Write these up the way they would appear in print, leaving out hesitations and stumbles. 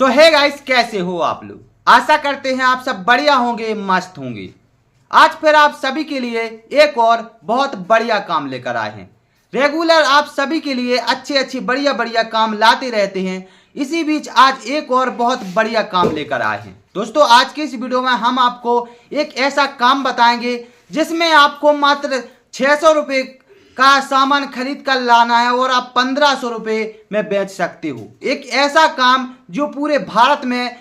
सो hey guys, कैसे हो आप लोग। आशा करते हैं आप सब बढ़िया होंगे, मस्त होंगे। आज फिर आप सभी के लिए एक और बहुत बढ़िया काम लेकर आए हैं। रेगुलर आप सभी के लिए अच्छे बढ़िया बढ़िया काम लाते रहते हैं। इसी बीच आज एक और बहुत बढ़िया काम लेकर आए हैं। दोस्तों, आज की इस वीडियो में हम आपको एक ऐसा काम बताएंगे जिसमें आपको मात्र 600 रुपये का सामान खरीद कर लाना है और आप 1500 रुपये में बेच सकते हो। एक ऐसा काम जो पूरे भारत में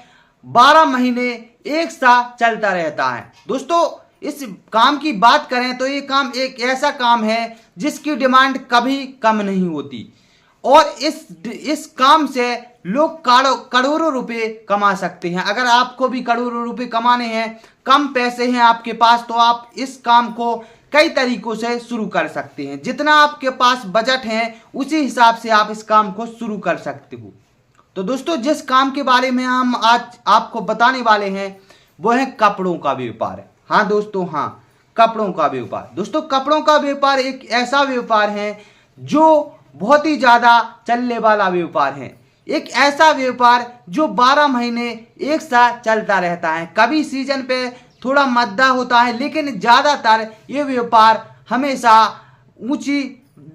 12 महीने एक साथ चलता रहता है। दोस्तों, इस काम की बात करें तो ये काम एक ऐसा काम है जिसकी डिमांड कभी कम नहीं होती और इस काम से लोग करोड़ों रुपए कमा सकते हैं। अगर आपको भी करोड़ों रुपए कमाने हैं, कम पैसे हैं आपके पास, तो आप इस काम को कई तरीकों से शुरू कर सकते हैं। जितना आपके पास बजट है उसी हिसाब से आप इस काम को शुरू कर सकते हो। तो दोस्तों, जिस काम के बारे में हम आज आपको बताने वाले हैं वो है कपड़ों का व्यापार। हाँ दोस्तों, हाँ, कपड़ों का व्यापार। दोस्तों, कपड़ों का व्यापार एक ऐसा व्यापार है जो बहुत ही ज़्यादा चलने वाला व्यापार है। एक ऐसा व्यापार जो 12 महीने एक साथ चलता रहता है। कभी सीजन पे थोड़ा मद्दा होता है, लेकिन ज़्यादातर ये व्यापार हमेशा ऊंची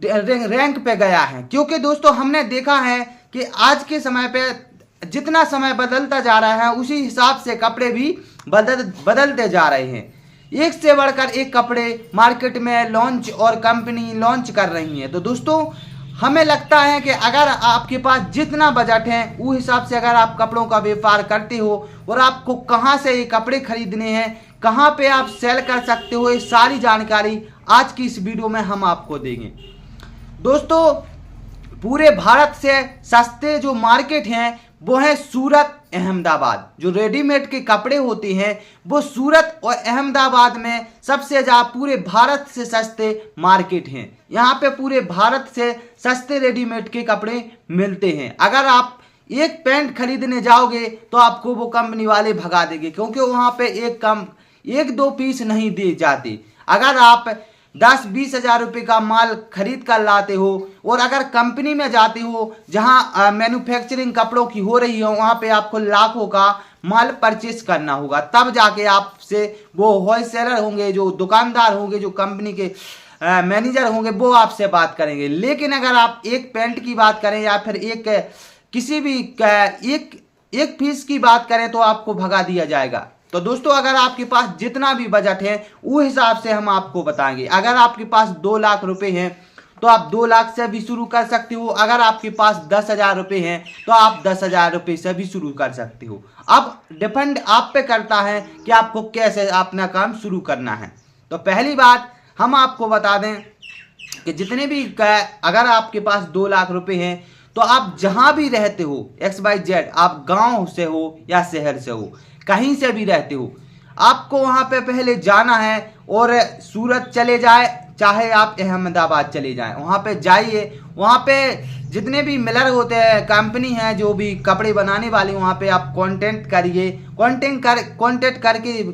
रैंक पे गया है। क्योंकि दोस्तों, हमने देखा है कि आज के समय पे जितना समय बदलता जा रहा है उसी हिसाब से कपड़े भी बदलते जा रहे हैं। एक से बढ़कर एक कपड़े मार्केट में लॉन्च और कंपनी लॉन्च कर रही हैं। तो दोस्तों, हमें लगता है कि अगर आपके पास जितना बजट है उस हिसाब से अगर आप कपड़ों का व्यापार करते हो और आपको कहां से ये कपड़े खरीदने हैं, कहां पे आप सेल कर सकते हो, ये सारी जानकारी आज की इस वीडियो में हम आपको देंगे। दोस्तों, पूरे भारत से सस्ते जो मार्केट हैं वो है सूरत, अहमदाबाद। जो रेडीमेड के कपड़े होते हैं वो सूरत और अहमदाबाद में सबसे ज़्यादा पूरे भारत से सस्ते मार्केट हैं। यहाँ पे पूरे भारत से सस्ते रेडीमेड के कपड़े मिलते हैं। अगर आप एक पैंट खरीदने जाओगे तो आपको वो कंपनी वाले भगा देंगे, क्योंकि वहाँ पे एक दो पीस नहीं दिए जाते। अगर आप 10-20 हज़ार रुपये का माल खरीद कर लाते हो और अगर कंपनी में जाते हो जहां मैन्युफैक्चरिंग कपड़ों की हो रही हो, वहां पे आपको लाखों का माल परचेस करना होगा। तब जाके आपसे वो होलसेलर होंगे, जो दुकानदार होंगे, जो कंपनी के मैनेजर होंगे, वो आपसे बात करेंगे। लेकिन अगर आप एक पैंट की बात करें या फिर किसी भी एक पीस की बात करें तो आपको भगा दिया जाएगा। तो दोस्तों, अगर आपके पास जितना भी बजट है उस हिसाब से हम आपको बताएंगे। अगर आपके पास 2 लाख रुपए हैं तो आप 2 लाख से भी शुरू कर सकते हो। अगर आपके पास 10,000 रुपये हैं तो आप 10,000 रुपये से भी शुरू कर सकते हो। अब डिपेंड आप पे करता है कि आपको कैसे अपना काम शुरू करना है। तो पहली बात हम आपको बता दें कि जितने भी अगर आपके पास 2 लाख रुपये हैं तो आप जहाँ भी रहते हो, XYZ, आप गाँव से हो या शहर से हो, कहीं से भी रहते हो, आपको वहाँ पे पहले जाना है और सूरत चले जाए चाहे आप अहमदाबाद चले जाएं, वहाँ पे जाइए। वहाँ पे जितने भी मिलर होते हैं, कंपनी है जो भी कपड़े बनाने वाली, वहाँ पे आप कांटेक्ट करिए। कांटेक्ट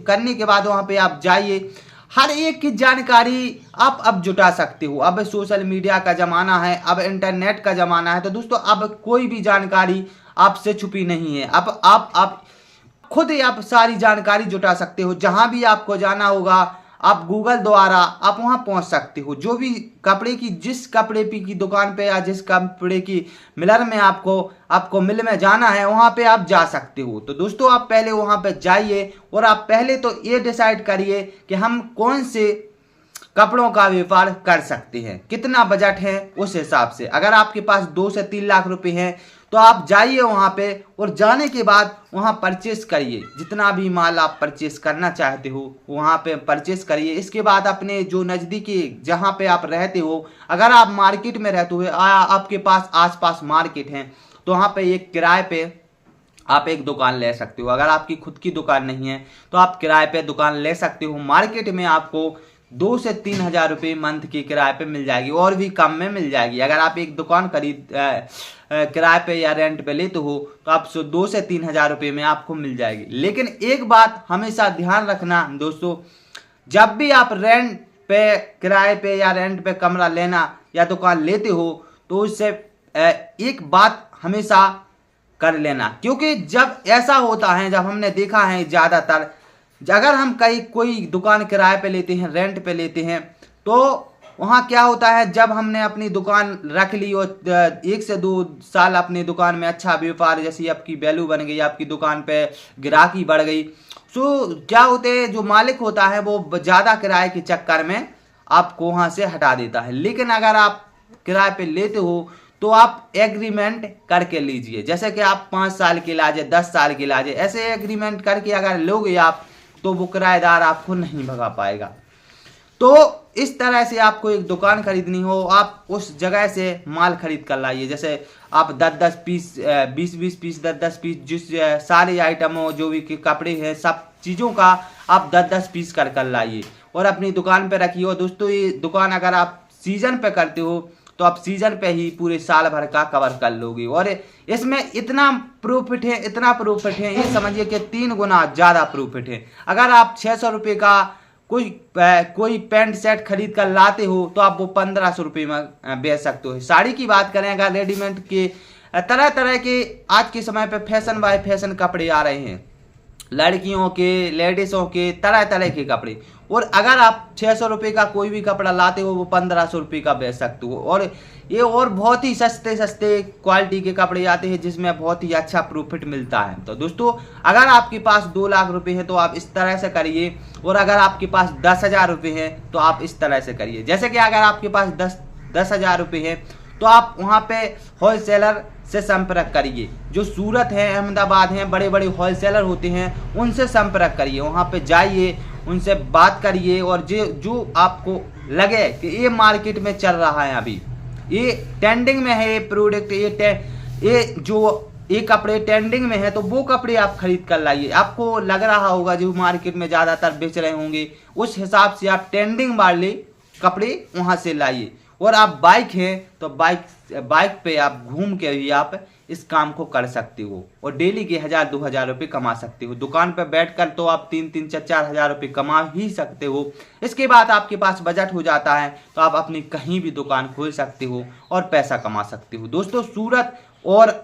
करने के बाद वहाँ पे आप जाइए। हर एक की जानकारी आप अब जुटा सकते हो। अब सोशल मीडिया का ज़माना है, अब इंटरनेट का ज़माना है। तो दोस्तों, अब कोई भी जानकारी आपसे छुपी नहीं है। अब आप खुद ही आप सारी जानकारी जुटा सकते हो। जहां भी आपको जाना होगा आप गूगल द्वारा आप वहां पहुंच सकते हो। जो भी कपड़े की जिस कपड़े की दुकान पे या जिस कपड़े की मिलर में आपको मिल में जाना है वहां पे आप जा सकते हो। तो दोस्तों, आप पहले वहां पे जाइए और आप पहले तो ये डिसाइड करिए कि हम कौन से कपड़ों का व्यापार कर सकते हैं, कितना बजट है उस हिसाब से। अगर आपके पास 2 से 3 लाख रुपए हैं तो आप जाइए वहाँ पे और जाने के बाद वहाँ परचेस करिए। जितना भी माल आप परचेस करना चाहते हो वहाँ पे परचेस करिए। इसके बाद अपने जो नज़दीकी जहाँ पे आप रहते हो, अगर आप मार्केट में रहते हो, आपके पास आसपास मार्केट है, तो वहाँ पे एक किराए पे आप एक दुकान ले सकते हो। अगर आपकी खुद की दुकान नहीं है तो आप किराए पे दुकान ले सकते हो। मार्केट में आपको 2 से 3 हज़ार रुपये मंथ की किराए पे मिल जाएगी और भी कम में मिल जाएगी। अगर आप एक दुकान किराए पे या रेंट पे लेते हो तो आप 2 से 3 हज़ार रुपये में आपको मिल जाएगी। लेकिन एक बात हमेशा ध्यान रखना दोस्तों, जब भी आप रेंट पे, किराए पे या रेंट पे कमरा लेना या दुकान लेते हो तो उससे एक बात हमेशा कर लेना, क्योंकि जब ऐसा होता है, जब हमने देखा है ज़्यादातर, अगर हम कहीं कोई दुकान किराए पे लेते हैं, रेंट पे लेते हैं, तो वहाँ क्या होता है, जब हमने अपनी दुकान रख ली और 1 से 2 साल अपनी दुकान में अच्छा व्यापार, जैसी आपकी वैल्यू बन गई, आपकी दुकान पे ग्राहकी बढ़ गई, तो क्या होते हैं, जो मालिक होता है वो ज़्यादा किराए के चक्कर में आपको वहाँ से हटा देता है। लेकिन अगर आप किराए पे लेते हो तो आप एग्रीमेंट करके लीजिए, जैसे कि आप 5 साल के लाजे, 10 साल के लाजे, ऐसे एग्रीमेंट करके अगर लोगे आप, तो वो किराएदार आपको नहीं भगा पाएगा। तो इस तरह से आपको एक दुकान खरीदनी हो, आप उस जगह से माल खरीद कर लाइए। जैसे आप 10-10 पीस, 20-20 पीस, 10-10 पीस, जिस सारे आइटमों, जो भी कपड़े हैं, सब चीज़ों का आप 10-10 पीस कर लाइए और अपनी दुकान पे रखिए। और दोस्तों, ये दुकान अगर आप सीजन पे करते हो तो आप सीजन पे ही पूरे साल भर का कवर कर लोगे। और इसमें इतना प्रॉफिट है, इतना प्रॉफिट है, ये समझिए कि 3 गुना ज़्यादा प्रॉफिट है। अगर आप 600 रुपये का कोई पैंट शर्ट खरीद कर लाते हो तो आप वो 1500 रुपये में बेच सकते हो। साड़ी की बात करें, अगर रेडीमेड के तरह तरह के आज के समय पे फैशन बाय फैशन कपड़े आ रहे हैं, लड़कियों के, लेडीज़ों के, तरह तरह के कपड़े, और अगर आप 600 रुपये का कोई भी कपड़ा लाते हो वो 1500 रुपये का बेच सकते हो। और ये और बहुत ही सस्ते सस्ते क्वालिटी के कपड़े आते हैं जिसमें बहुत ही अच्छा प्रॉफिट मिलता है। तो दोस्तों, अगर आपके पास 2 लाख रुपए हैं तो आप इस तरह से करिए, और अगर आपके पास 10,000 रुपये हैं तो आप इस तरह से करिए। जैसे कि अगर आपके पास 10,000 रुपये हैं तो आप वहाँ पे होलसेलर से संपर्क करिए। जो सूरत है, अहमदाबाद हैं, बड़े बड़े होलसेलर होते हैं, उनसे संपर्क करिए, वहाँ पे जाइए, उनसे बात करिए, और जो आपको लगे कि ये मार्केट में चल रहा है, अभी ये ट्रेंडिंग में है, ये प्रोडक्ट, ये कपड़े ट्रेंडिंग में है, तो वो कपड़े आप खरीद कर लाइए। आपको लग रहा होगा जो मार्केट में ज़्यादातर बेच रहे होंगे, उस हिसाब से आप ट्रेंडिंग वाले कपड़े वहाँ से लाइए। और आप बाइक हैं तो बाइक पे आप घूम के भी आप इस काम को कर सकते हो और डेली के 1000-2000 रुपये कमा सकते हो। दुकान पे बैठकर तो आप 3-3, 4-4 हज़ार रुपये कमा ही सकते हो। इसके बाद आपके पास बजट हो जाता है तो आप अपनी कहीं भी दुकान खोल सकते हो और पैसा कमा सकते हो। दोस्तों, सूरत और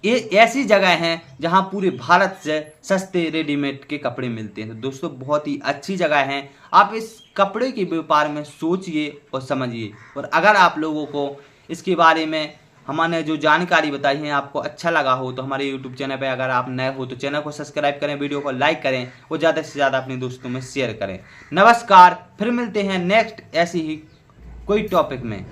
ये ऐसी जगह हैं जहां पूरे भारत से सस्ते रेडीमेड के कपड़े मिलते हैं। तो दोस्तों, बहुत ही अच्छी जगह है, आप इस कपड़े के व्यापार में सोचिए और समझिए। और अगर आप लोगों को इसके बारे में हमने जो जानकारी बताई है आपको अच्छा लगा हो तो हमारे यूट्यूब चैनल पे अगर आप नए हो तो चैनल को सब्सक्राइब करें, वीडियो को लाइक करें और ज़्यादा से ज़्यादा अपने दोस्तों में शेयर करें। नमस्कार, फिर मिलते हैं नेक्स्ट ऐसी ही कोई टॉपिक में।